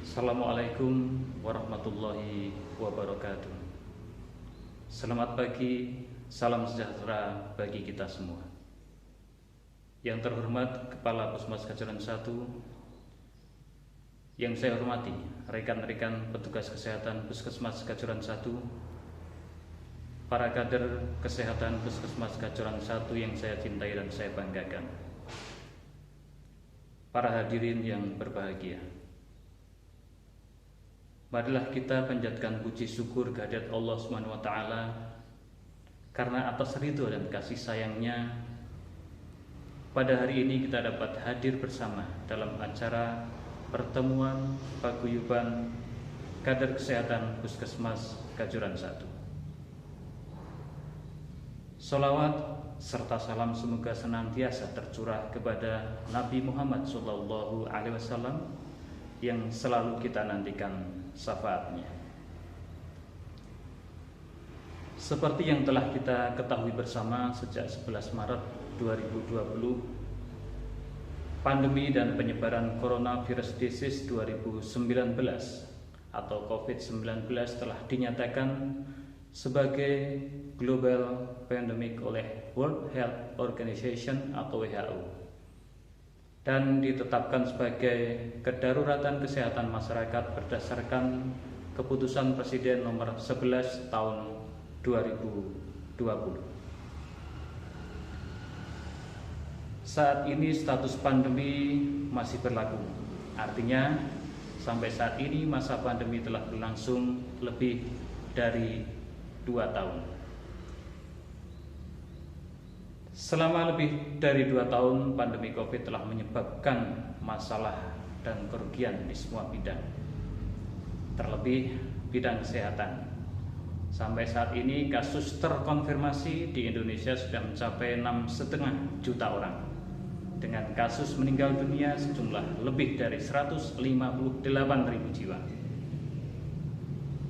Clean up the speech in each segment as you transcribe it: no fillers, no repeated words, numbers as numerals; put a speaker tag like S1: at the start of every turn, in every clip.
S1: Assalamualaikum warahmatullahi wabarakatuh. Selamat pagi, salam sejahtera bagi kita semua. Yang terhormat Kepala Puskesmas Kajoran 1, yang saya hormati rekan-rekan petugas kesehatan Puskesmas Kajoran 1, para kader kesehatan Puskesmas Kajoran 1 yang saya cintai dan saya banggakan, para hadirin yang berbahagia. Marilah kita panjatkan puji syukur kehadirat Allah SWT, karena atas ridho dan kasih sayangnya pada hari ini kita dapat hadir bersama dalam acara pertemuan paguyuban kader kesehatan Puskesmas Kajoran 1. Sholawat serta salam semoga senantiasa tercurah kepada Nabi Muhammad SAW yang selalu kita nantikan syafaatnya. Seperti yang telah kita ketahui bersama, sejak 11 Maret 2020, pandemi dan penyebaran coronavirus disease 2019 atau COVID-19 telah dinyatakan sebagai global pandemic oleh World Health Organization atau WHO, dan ditetapkan sebagai kedaruratan kesehatan masyarakat berdasarkan keputusan Presiden nomor 11 tahun 2020. Saat ini status pandemi masih berlaku. Artinya sampai saat ini masa pandemi telah berlangsung lebih dari 2 tahun. Selama lebih dari 2 tahun, pandemi COVID telah menyebabkan masalah dan kerugian di semua bidang, terlebih bidang kesehatan. Sampai saat ini kasus terkonfirmasi di Indonesia sudah mencapai 6,5 juta orang, dengan kasus meninggal dunia sejumlah lebih dari 158.000 jiwa.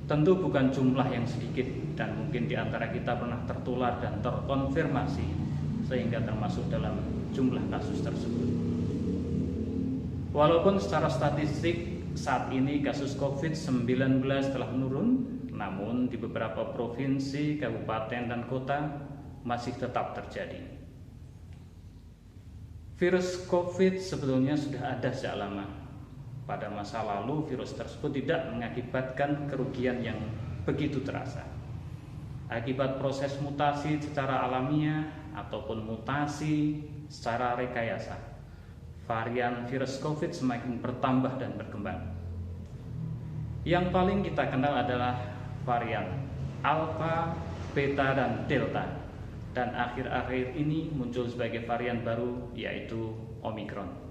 S1: Tentu bukan jumlah yang sedikit, dan mungkin di antara kita pernah tertular dan terkonfirmasi sehingga termasuk dalam jumlah kasus tersebut. Walaupun secara statistik saat ini kasus COVID-19 telah menurun, namun di beberapa provinsi, kabupaten, dan kota masih tetap terjadi. Virus COVID sebetulnya sudah ada sejak lama. Pada masa lalu virus tersebut tidak mengakibatkan kerugian yang begitu terasa. Akibat proses mutasi secara alamiah ataupun mutasi secara rekayasa, varian virus COVID semakin bertambah dan berkembang. Yang paling kita kenal adalah varian Alpha, Beta, dan Delta, dan akhir-akhir ini muncul sebagai varian baru, yaitu Omicron.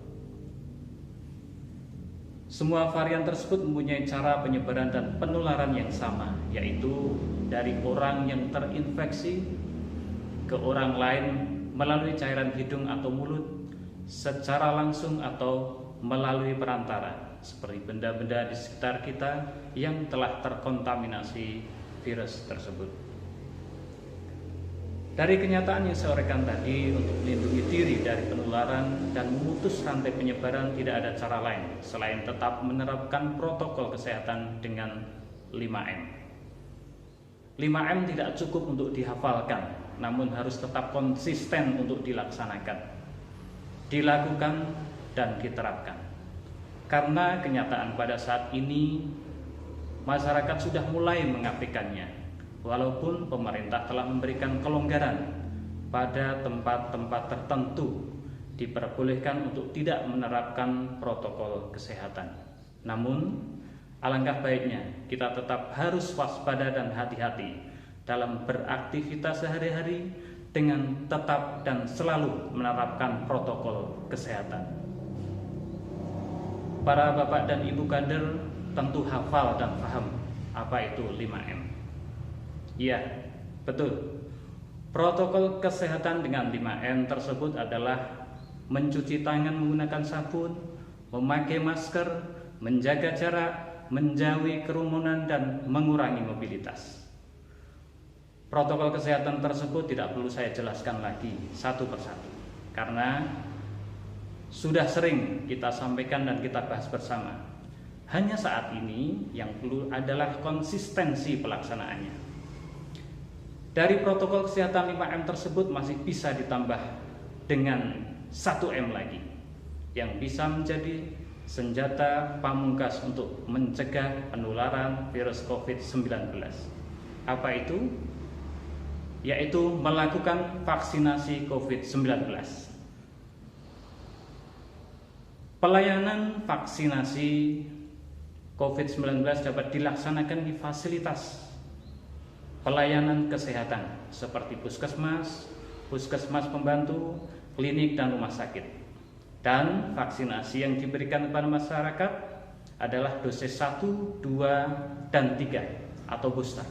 S1: Semua varian tersebut mempunyai cara penyebaran dan penularan yang sama, yaitu dari orang yang terinfeksi ke orang lain melalui cairan hidung atau mulut, secara langsung atau melalui perantara, seperti benda-benda di sekitar kita yang telah terkontaminasi virus tersebut. Dari kenyataan yang saya uraikan tadi, untuk melindungi diri dari penularan dan memutus rantai penyebaran tidak ada cara lain selain tetap menerapkan protokol kesehatan dengan 5M. 5M tidak cukup untuk dihafalkan, namun harus tetap konsisten untuk dilaksanakan, dilakukan, dan diterapkan. Karena kenyataan pada saat ini masyarakat sudah mulai mengaplikasikannya, walaupun pemerintah telah memberikan kelonggaran pada tempat-tempat tertentu diperbolehkan untuk tidak menerapkan protokol kesehatan. Namun alangkah baiknya kita tetap harus waspada dan hati-hati dalam beraktivitas sehari-hari dengan tetap dan selalu menerapkan protokol kesehatan. Para bapak dan ibu kader tentu hafal dan paham apa itu 5M. Ya, betul. Protokol kesehatan dengan 5M tersebut adalah mencuci tangan menggunakan sabun, memakai masker, menjaga jarak, menjauhi kerumunan, dan mengurangi mobilitas. Protokol kesehatan tersebut tidak perlu saya jelaskan lagi satu persatu, karena sudah sering kita sampaikan dan kita bahas bersama. Hanya saat ini yang perlu adalah konsistensi pelaksanaannya. Dari protokol kesehatan 5M tersebut masih bisa ditambah dengan 1M lagi yang bisa menjadi senjata pamungkas untuk mencegah penularan virus COVID-19. Apa itu? Yaitu melakukan vaksinasi COVID-19. Pelayanan vaksinasi COVID-19 dapat dilaksanakan di fasilitas pelayanan kesehatan seperti puskesmas, puskesmas pembantu, klinik, dan rumah sakit. Dan vaksinasi yang diberikan kepada masyarakat adalah dosis 1, 2, dan 3 atau booster.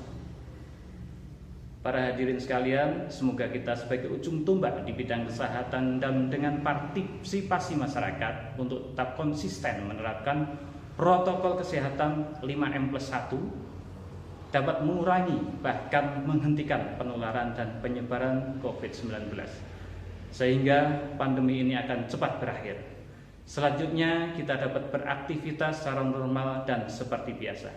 S1: Para hadirin sekalian, semoga kita sebagai ujung tombak di bidang kesehatan dan dengan partisipasi masyarakat untuk tetap konsisten menerapkan protokol kesehatan 5M+1 dapat mengurangi bahkan menghentikan penularan dan penyebaran COVID-19 sehingga pandemi ini akan cepat berakhir. Selanjutnya kita dapat beraktivitas secara normal dan seperti biasa.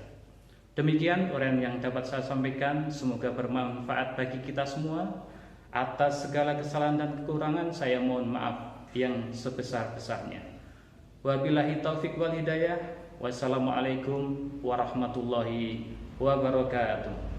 S1: Demikian uraian yang dapat saya sampaikan, semoga bermanfaat bagi kita semua. Atas segala kesalahan dan kekurangan saya mohon maaf yang sebesar-besarnya. Wabillahi taufik wal hidayah. Wassalamualaikum warahmatullahi wabarakatuh.